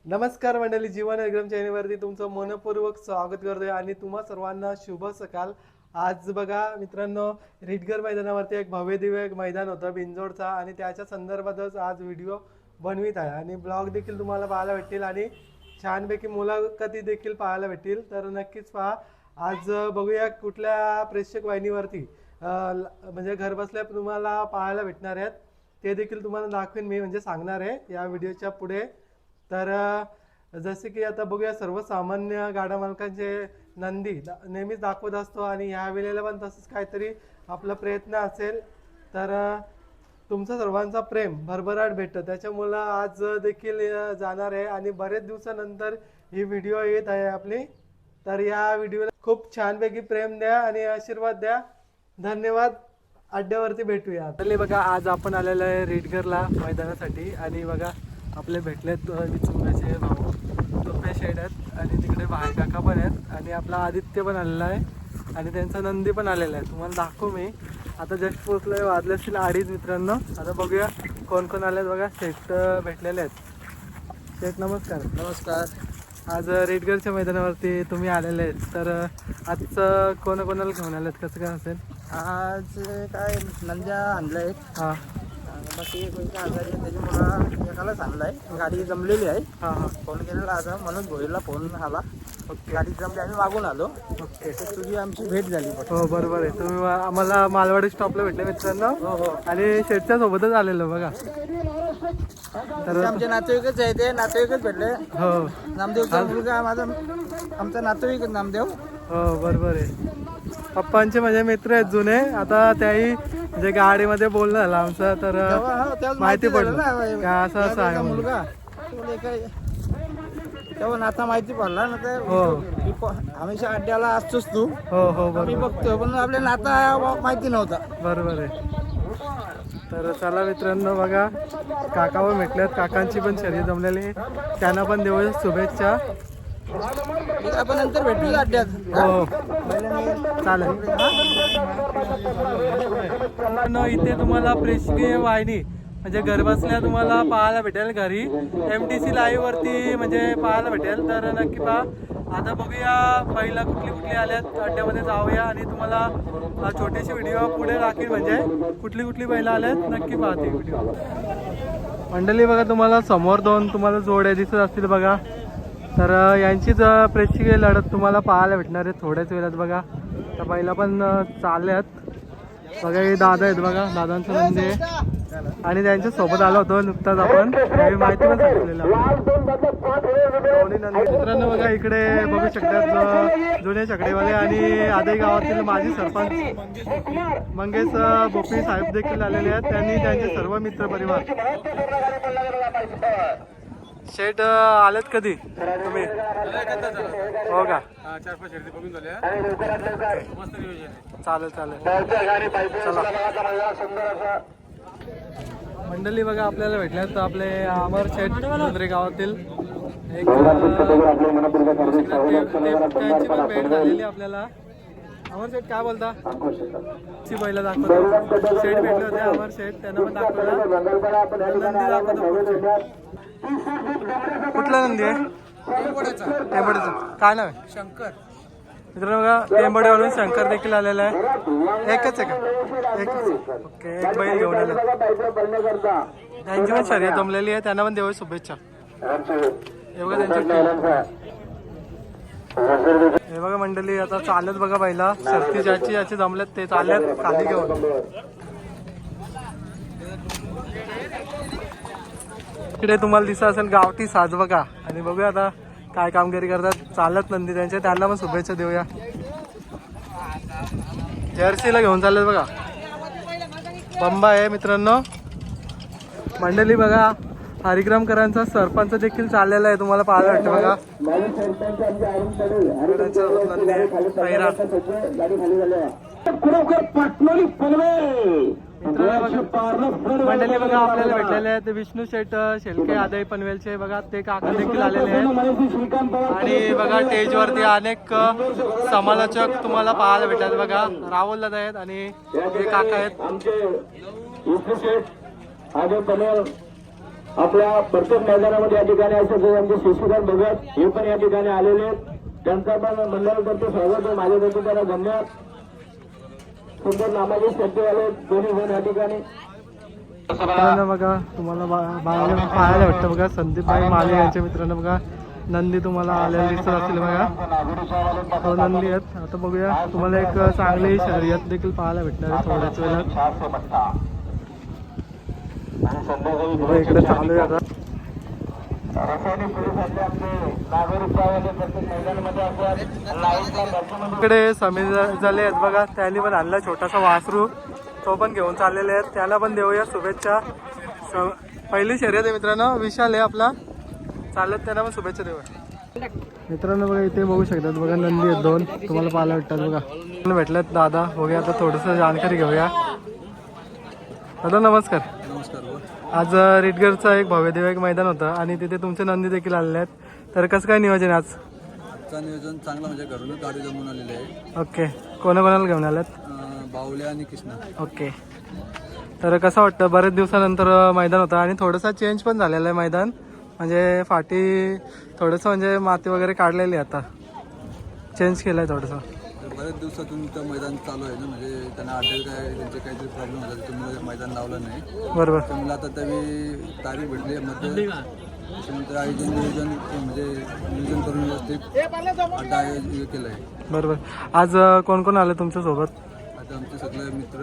नमस्कार मंडळी, जीवन एकदम चॅनलवरती तुमचं मनपूर्वक स्वागत करतोय आणि तुम्हा सर्वांना शुभ सकाळ। आज बघा मित्रांनो, रिटगर मैदानावरती एक भव्य दिव्य एक मैदान होतं बिंजोडचा आणि त्याच्या संदर्भातच आज व्हिडिओ बनवित आहे आणि ब्लॉग देखील तुम्हाला पाहायला भेटतील आणि छानपैकी मुलाखती देखील पाहायला भेटतील। तर नक्कीच पहा। आज बघूया कुठल्या प्रेक्षक वाहिनीवरती म्हणजे घर बसल्या तुम्हाला पाहायला भेटणार आहेत ते देखील तुम्हाला दाखवेन मी, म्हणजे सांगणार आहे या व्हिडिओच्या पुढे। तर जसे की आता बघूया, सर्वसामान्य गाडा मालकांचे नंदी नेहमीच दाखवत असतो आणि ह्या वेळेला पण तसंच काहीतरी आपला प्रयत्न असेल। तर तुमचा सर्वांचा प्रेम भरभराट भेटतं, त्याच्यामुळं आज देखील जाणार आहे आणि बरेच दिवसानंतर ही व्हिडिओ येत आहे आपली। तर या व्हिडिओला खूप छानपैकी प्रेम द्या आणि आशीर्वाद द्या। धन्यवाद। अड्ड्यावरती भेटूया। तर बघा, आज आपण आलेलो आहे रिटगरला मैदानासाठी आणि बघा आपले भेटलेत विचुंगाचे भाऊ टोपे शेड आहेत आणि तिकडे भाई काका पण आहेत आणि आपला आदित्य पण आलेला आहे आणि त्यांचा नंदी पण आलेला आहे। तुम्हाला दाखवू मी। आता जस्ट पोचलोय, वाजले असतील 2:30 मित्रांनो। आता बघूया कोण कोण आलेत। बघा शेट भेटलेले आहेत। शेट नमस्कार। नमस्कार। आज रिटगरच्या मैदानावरती तुम्ही आलेले आहेत, तर आजचं कोणाकोणाला घेऊन आलेत, कसं काय असेल? आज काय नंद्या आणलाय, हां बाकी कोणत्या आजारी आहे त्याच्यामुळं एकालाच आणलाय। गाडी जमलेली आहे। हां हां फोन केलेला आता म्हणून भोईला फोन आला। ओके गाडी जमली, आम्ही मागून आलो। ओके। तर तुझी आमची भेट झाली। हो बरोबर आहे, तुम्ही आम्हाला मालवाडी स्टॉपला भेटले मित्रांनो हो हो। आणि शेटच्या सोबतच आलेलो बघा। तर आमचे नातेवाईकच आहे, ते नातेवाईकच भेटले। हो नामदेवचा मुलगा माझा, आमचा नातेवाईकच नामदेव। हो बरोबर आहे, पप्पांचे माझे मित्र आहेत जुने। आता त्याही म्हणजे गाडीमध्ये बोलणं झालं आमचं, तर माहिती पडलं का असं असं आहे म्हणून। मुलगा तेव्हा आता माहिती पडला ना, तर हमेशा अड्ड्याला असतोस तू। हो हो आम्ही बरोबर बघतो पण आपल्या नाता माहिती नव्हता। बरोबर आहे। तर चला मित्रांनो, बघा काका पण भेटल्यात, काकांची पण शर्यत जमलेली आहे, त्यांना पण देऊ शुभेच्छा। आपण नंतर भेटू अड्ड्यात। हो चालेल। इथे तुम्हाला प्रेक्षणीय वाहिनी म्हणजे घरबसल्या तुम्हाला पाहायला भेटेल, घरी MTC लाईव्ह वरती म्हणजे पाहायला भेटेल। तर नक्की पहा। आता बघूया पहिला कुठली कुठली आल्यात, अड्ड्यामध्ये जाऊया आणि तुम्हाला छोटेसे व्हिडिओ पुढे राखील, म्हणजे कुठली कुठली पहिला आल्यात नक्की पाहते व्हिडिओ। मंडळी बघा, तुम्हाला समोर दोन तुम्हाला जोड्या दिसत असतील बघा। तर यांचीच प्रेक्षणीय लढत तुम्हाला पाहायला भेटणार आहे थोड्याच वेळात बघा। तर पहिला पण चालल्यात बघा, हे दादा आहेत बघा, दादांचं म्हणजे आणि त्यांच्या सोबत आलो होतो नुकताच आपण, त्यावेळी माहिती पण सांगितलेलं। मित्रांनो बघा, इकडे बघू शकतात जुने छकडेवाले आणि आदई गावातील माजी सरपंच मंगेश बोपी साहेब देखील आलेले आहेत, त्यांनी त्यांचे सर्व मित्र परिवार। शेट आलेत कधी तुम्ही? हो का? 4-5 शर्यती बघून झाल्या, मस्त नियोजन आहे। चालेल चालेल, चला। मंडळी बघा, आपल्याला भेटल्यात आपले अमर शेठ मुंद्रे गावातील एक त्यांची पण भेट झालेली आपल्याला। अमर शेठ काय बोलता? ची पहिला दाखवतो, शेठ भेटले होते अमर शेठ, त्यांना पण दाखवला नंदी दाखवतो। कुठला नंदी आहे? टेंबडेचा काय नाव आहे? शंकर। मित्रांनो बघा, टेंबडेवरून शंकर देखील आलेला आहे। एकच आहे का? एकच। ओके, एक बैल घेऊन आले, त्यांची पण शर्यत जमलेली आहे, त्यांना पण देऊ शुभेच्छा। हे बघा त्यांची, हे बघा मंडळी आता चालत बघा पहिला शर्ती ज्याची ज्याची जमल्यात ते चालल्यात खाली घेऊन। इकडे तुम्हाला दिसत असेल गावठी साज बघा आणि बघूया आता काय कामगिरी करतात चालत नंदी त्यांचे, त्यांना पण शुभेच्छा देऊया। जर्सीला घेऊन चाललेत बघा, बंबा आहे मित्रांनो। मंडळी बघा, हरिग्रामकरांचा सरपंच देखील चाललेला आहे, तुम्हाला पाहायला भेटतं बघा। मंडळी बघा, आपल्याला भेटलेले आहेत विष्णू शेठ शेलके आदई पनवेलचे बघा, ते काका देखील आलेले आहेत आणि बघा स्टेजवरती अनेक समालोचक तुम्हाला पाहायला भेटतात बघा। राहुल दादा आहेत आणि हे काका आहेत। आपल्या प्रत्येक मैदानामध्ये या ठिकाणी असे आमचे शिवशरण भगत हे पण या ठिकाणी आलेले आहेत. त्यांचा पण मंडळातर्फे स्वागत आहे. माझ्यातर्फे त्यांना धन्यवाद. सुंदर नामाचे शब्दवाले दोन्ही जण या ठिकाणी. मित्रांनो बघा तुम्हाला पाहायला भेटतं बघा संदीपभाई माले यांच्या मित्रांनो बघा नंदी तुम्हाला आलेला दिसत असेल बघा. तो नंदी आहेत. आता बघूया तुम्हाला एक चांगली शर्यत देखील पाहायला भेटणार आहे थोड्याच वेळात. इकडे चालू आहे आता. इकडे समीर झाले आहेत बघा. त्यांनी पण आणला छोटासा वासरू. तो पण घेऊन चाललेले आहेत. त्याला पण देऊया शुभेच्छा. पहिली शर्यत आहे मित्रांनो. विशाल आहे आपला चालत. त्यांना पण शुभेच्छा देऊया. मित्रांनो बघा इथे बघू शकतात बघा नंदी आहेत दोन तुम्हाला पाहायला भेटतात बघा. भेटल्यात दादा. बघूया आता थोडंसं जानकारी घेऊया. दादा नमस्कार. आज रिटगरचा एक भव्यदिव्य एक मैदान होतं आणि तिथे तुमचे नंदी देखील आलेले आहेत. तर कसं काय नियोजन आहे आज? आजचं नियोजन चांगलं म्हणजे घरूनच गाडी जमून आलेली आहे. ओके. कोणाकोणाला घेऊन आल्यात? बाहुल्या आणि कृष्णा. ओके. तर कसं वाटतं बरेच दिवसानंतर मैदान होतं आणि थोडंसं चेंज पण झालेलं आहे मैदान. म्हणजे फाटी थोडंसं म्हणजे माती वगैरे काढलेली आहे. आता चेंज केलं आहे थोडंसं. बऱ्याच दिवसातून तर मैदान चालू आहे ना. म्हणजे त्यांना अड्डेल काय त्यांचे काहीतरी प्रॉब्लेम होता त्याच्यामुळे मैदान लावलं नाही. बरोबर. त्यामुळे आता त्यावेळी तारीख भेटली मध्ये त्याच्यानंतर आयोजन नियोजन म्हणजे नियोजन करून व्यवस्थित अड्डा आयोजन केलं आहे. बरोबर. आज कोण कोण आलं तुमच्यासोबत? आता आमचे सगळे मित्र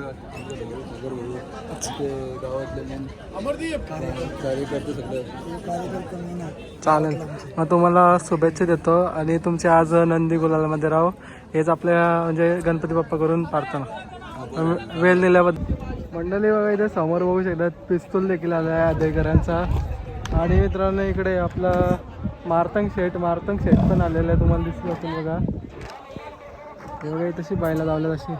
आमचे गावातले कार्यकर्ते सगळे. चालेल. मग तुम्हाला शुभेच्छा देतो आणि तुमचे आज नंदी गुलालामध्ये राहो हेच आपल्या म्हणजे गणपती बाप्पा करून प्रार्थना. वेळ दिल्याबद्दल. मंडळी बघा इथे समोर बघू शकतात पिस्तूल देखील आला आहे आदेकरांचा. आणि मित्रांनो इकडे आपला मारतंग शेठ पण आलेला आहे. तुम्हाला दिसत असेल बघा. हे बघा तशी बायला लावल्या तशी.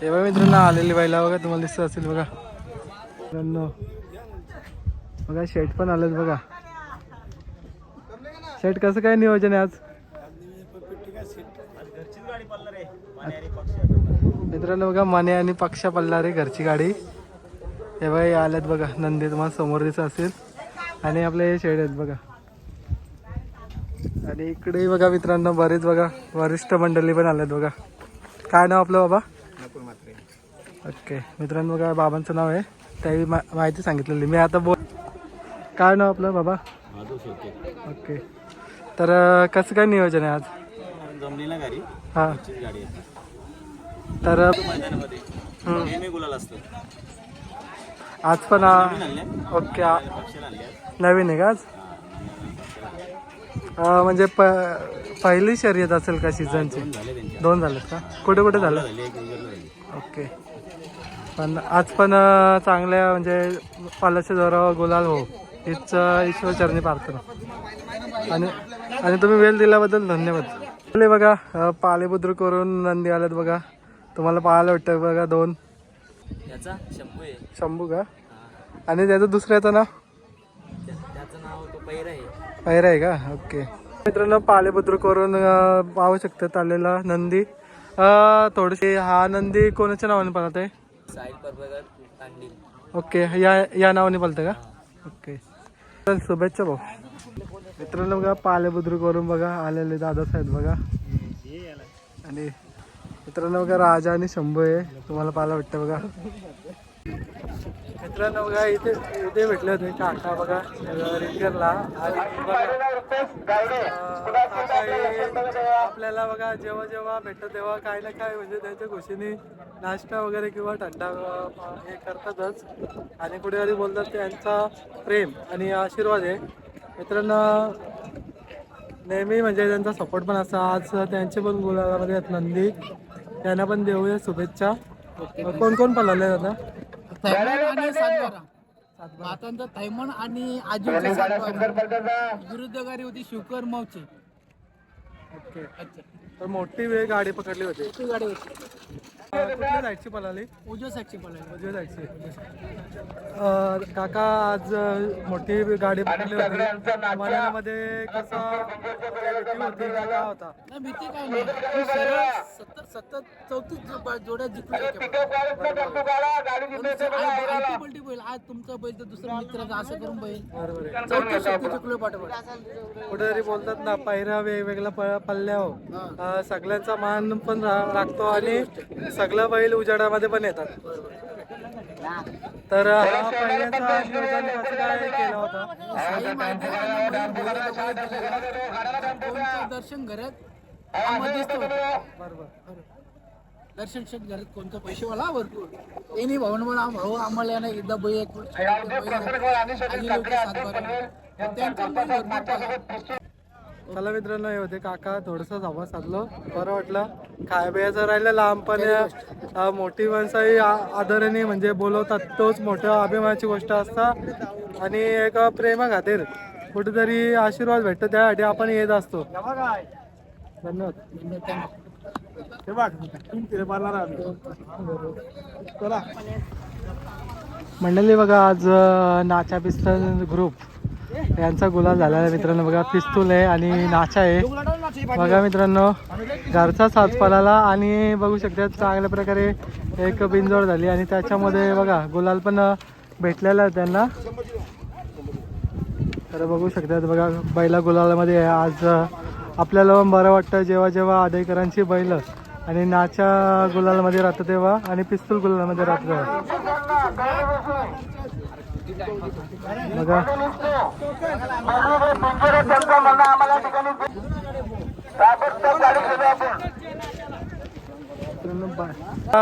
हे बघा मित्रांनो आलेली बायला बघा तुम्हाला दिसत असेल बघा. मित्रांनो बघा शेठ पण आलेत बघा. शेठ कसं काय नियोजन आहे आज? मित्रांनो बघा माने आणि पक्षा पल्लारे घरची गाडी. हे बघा आल्यात बघा नंदी तुम्हाला समोर दिसत असेल. आणि आपले हे शेड आहेत बघा. आणि इकडे बघा मित्रांनो बरेच बघा वरिष्ठ मंडळी पण आलेत बघा. काय नाव आपलं बाबा? ओके. मित्रांनो बघा बाबांचं नाव आहे. त्याही माहिती सांगितलेली मी आता बोल. काय नाव आपलं बाबा? ओके. तर कसं काय नियोजन आहे आज? जमलेला गाडी हां. गाडी तर मैदानामध्ये गुलाल असतो. आज पण ओके नवीन आहे का आज? म्हणजे पहिली शर्यत असेल का सीझनची? दोन झालेत का? कुठे कुठे झालं? ओके. पण आज पण चांगल्या म्हणजे पालाच्या जोरावर गुलाल हो हीच ईश्वर चरणी प्रार्थना. आणि तुम्ही वेळ दिल्याबद्दल धन्यवाद. बघा पालेबुद्रुक करून नंदी आल्यात बघा. तुम्हाला पाहायला भेटतं बघा दोन. याचा शंभू आहे. शंभू का? आणि त्याचं दुसऱ्याचं नाव? त्याचं नाव तो पैरा आहे. पैरा आहे का? ओके. मित्रांनो पालेबुद्रुक करून पाहू शकतात आलेला नंदी. थोडीशी हा नंदी कोणाच्या नावाने पळत आहे? साहिल परबगर कांडील. ओके. या नावाने पळतं का? ओके. चल शुभेच्छा भाऊ. मित्रांनो बघा पालेबुद्रुक करून बघा आलेले दादासाहेब बघा. आणि मित्रांनो बघा राजा आणि शंभू आहे तुम्हाला पाहायला भेटतं बघा. मित्रांनो बघा इथे भेटले होते काका बघा रिटगरला. आणि आपल्याला बघा जेव्हा भेटतं तेव्हा काही ना काय म्हणजे त्यांच्या खुशीने नाश्ता वगैरे किंवा थंडा हे करतातच. आणि कुठेतरी बोलतात त्यांचा प्रेम आणि आशीर्वाद आहे. मित्रांनो नेहमी म्हणजे त्यांचा सपोर्ट पण असतो. आज त्यांचे पण गुलाबामध्ये आहेत नंदी. त्यांना पण देऊया शुभेच्छा. कोण कोण पळाले आता? आता थैमन आणि आजीवचे 7 विरुद्ध गाडी होती शिवकर मौचे. ओके. तर मोठी वेळ गाडी पकडली होती. गाडी होती. कुठल्या साईडची पळाली? उजव्या साईडची पळाली. उजव्या साईडची. काका आज मोठी गाडी पकडली होती मैदानामध्ये, कसा भीती होती का काय होता? नाही भीती काय नाही, मी सरळ सतत 34 जोड्या जिंकलो पलटी बैल. आज तुमचा बैल तर दुसरा मित्राचा असं करून बैल बरोबर आहे. 34 जिंकलो पाठोपाठ. कुठेतरी बोलतात ना पायऱ्या वेगवेगळ्या पल्ल्यावर सगळ्यांचा मान पण राखतो आणि सगळं बैल उजाडामध्ये पण येतात. तर हा पहिल्याचा नियोजन कसं काय केला होता? साई मैदानात दर्शन घरात आम्हाला दिसतो बरोबर. दर्शन शेट घरात कोणतं पैसेवाला भरपूर त्यांनी भावना मला भाऊ आम्हाला यानं एकदा बैल एक चला मित्रांनो, हे होते काका. थोडंसं संवाद साधलो, बरं वाटलं. खाय बियाचं राहिलं लांब, पण मोठी माणसाही आदराने म्हणजे बोलवतात, तोच मोठ्या अभिमानाची गोष्ट असता. आणि एक प्रेमा खातीर कुठेतरी आशीर्वाद भेटतो, त्यासाठी आपण येत असतो. धन्यवाद. मंडळी बघा, आज नाचा पिस्तूल ग्रुप यांचा गुलाल झालेला आहे मित्रांनो. बघा, पिस्तूल आहे आणि नाचा आहे. बघा मित्रांनो, घरचा साथ पळाला आणि बघू शकता चांगल्या प्रकारे एक बिनजोड झाली आणि त्याच्यामध्ये बघा गुलाल पण भेटलेला आहे त्यांना. तर बघू शकतात बघा, बैला गुलालामध्ये आज आपल्याला पण बरं वाटतं जेव्हा जेव्हा आदेकरांची बैल आणि नाच्या गुलालमध्ये राहतं तेव्हा आणि पिस्तूल गुलालमध्ये राहतं तेव्हा. बघा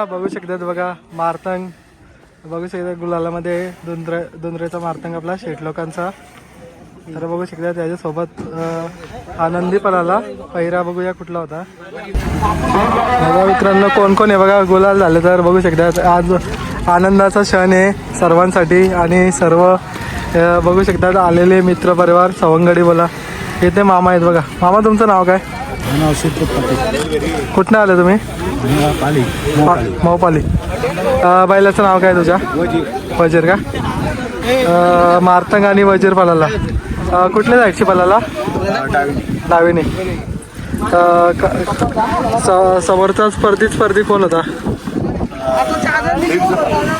बघू शकतात बघा, मारतंग बघू शकतात गुलालामध्ये दुंदरेचा मारतंग आपला शेठ लोकांचा. तर बघू शकता त्याच्यासोबत आनंदी पळाला. पहिरा बघूया कुठला होता. बघा मित्रांनो, कोण कोण आहे बघा गुलाल झाले. तर बघू शकतात आज आनंदाचा क्षण आहे सर्वांसाठी आणि सर्व बघू शकतात आलेले मित्र परिवार सवंगडी बोला. इथे मामा आहेत बघा. मामा तुमचं नाव काय? कुठनं आले तुम्ही? मोपाली. बैलाचं नाव काय तुझ्या? वजीर का? मारतंग आणि वजीर पळाला. कुठल्या साईडची पळाला? डावीने. समोरचा स्पर्धी कोण होता?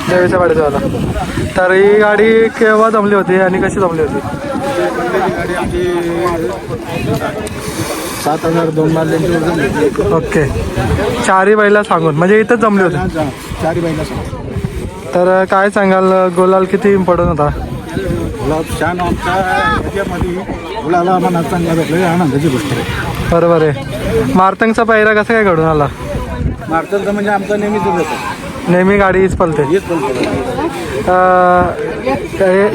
देवीच्या वाड्याचा. तर ही गाडी केव्हा जमली होती आणि कशी जमली होती? 7,002 मारले. ओके, चारही बैला सांगून म्हणजे इथंच जमली होती. चारी बैला तर काय सांगाल, गोलाल किती इम्पॉर्टंट होता? छान आमच्या ह्याच्यामध्ये मुलाला मनात चांगला भेटलं, आनंदाची गोष्ट आहे. बरोबर आहे. मारतंगचा पहिरा कसा काय घडून आला? मारतंग म्हणजे आमचा नेहमीच होतं, नेहमी गाडी हीच पळते. हेच बोलतो.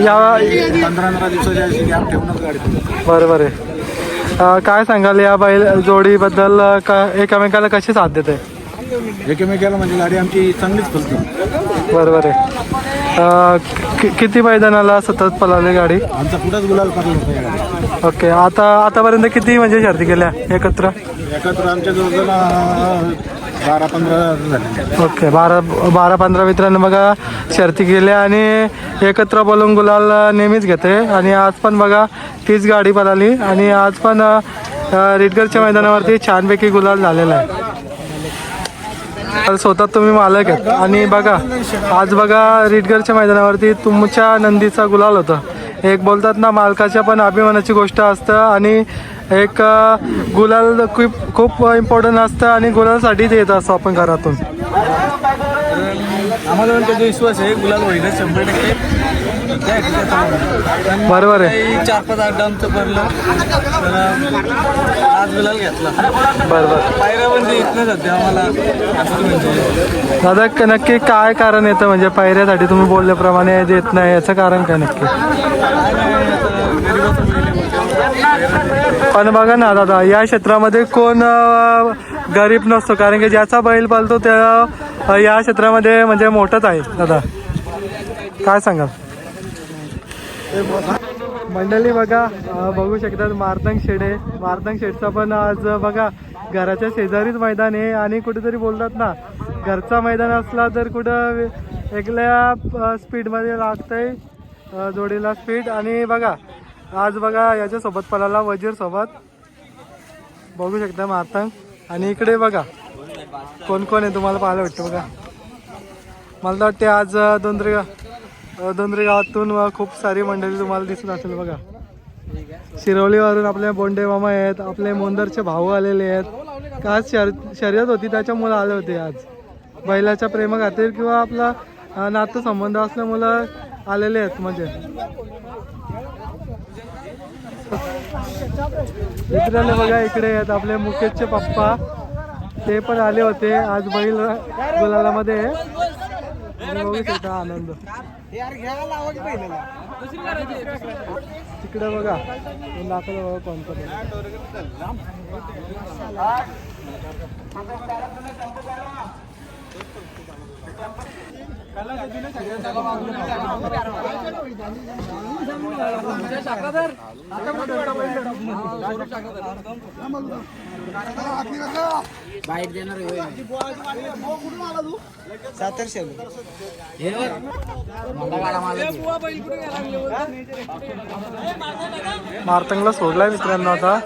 या 15 दिवसाच्या गॅप ठेवूनच गाडी. बरोबर आहे. काय सांगाल या बैल जोडीबद्दल, एकमेकाला कशी साथ देते? एकमेकाला म्हणजे गाडी आमची चांगलीच फुलते. बरोबर आहे. किती मैदानाला सतत पळाली गाडी? आमचा कुठंच गुलाल पडला होता या गाडी. ओके, आतापर्यंत किती म्हणजे शर्ती केल्या एकत्र? आमच्या जवळजवळ 12-15 झाले. ओके, 12-15 मित्रांनो बघा शर्ती केल्या आणि एकत्र बोलून गुलाल नेहमीच घेते. आणि आज पण बघा तीच गाडी पळाली आणि आज पण रिटगरच्या मैदानावरती छानपैकी गुलाल झालेला आहे. स्वतः तुम्ही मालक आहेत आणि बघा आज बघा रिटगरच्या मैदानावरती तुमच्या नंदीचा गुलाल होता. एक बोलतात ना मालकाच्या पण अभिमानाची गोष्ट असतं आणि एक गुलाल खूप इम्पॉर्टंट असतं आणि गुलालसाठीच येत असतो आपण घरातून. आम्हाला पण त्याचा विश्वास आहे गुलाल होईल 100%. बरोबर आहे. 4-5 डाऊनचं भरलं आज गुलाल घेतला. बरोबर. पायऱ्या म्हणजे येत नाही सध्या आम्हाला असं म्हणजे. दादा नक्की काय कारण येतं म्हणजे पायऱ्यासाठी तुम्ही बोलल्याप्रमाणे देत नाही, याचं कारण काय नक्की? पण बघा ना दादा, या क्षेत्रामध्ये कोण गरीब नसतो, कारण की ज्याचा बैल पालतो त्या या क्षेत्रामध्ये म्हणजे मोठंच आहे. दादा काय सांगाल? मंडळी बघा बघू शकतात मारतंग शेड आहे. मारतंग शेडचा पण आज बघा घराच्या शेजारीच मैदान आहे आणि कुठेतरी बोलतात ना घरचा मैदान असला तर कुठं एकल्या स्पीडमध्ये लागतंय जोडीला स्पीड. आणि बघा आज बघा याच्यासोबत पळाला वजीर सोबत बघू शकता मातंग. आणि इकडे बघा कोण कोण आहे तुम्हाला पाहायला भेटतं बघा. मला तर वाटते आज दोंदरी गावातून खूप सारी मंडळी तुम्हाला दिसत असेल बघा. शिरवलीवरून आपले बोंडे मामा आहेत, आपले मोंदरचे भाऊ आलेले आहेत. आज शर्यत होती त्याच्यामुळे आले होते. आज बैलाच्या प्रेमा खातीर किंवा आपला नातेसंबंध असल्यामुळं आलेले आहेत. म्हणजे मित्रांनो बघा इकडे आहेत आपले मुकेशचे पप्पा, ते पण आले होते आज बैल गुलालामध्ये. बघू शकता आनंद तिकडे बघा दाखवलं बघा कोणतं बाईट देणार मार्तंगला सोडलाय मित्रांनो आता.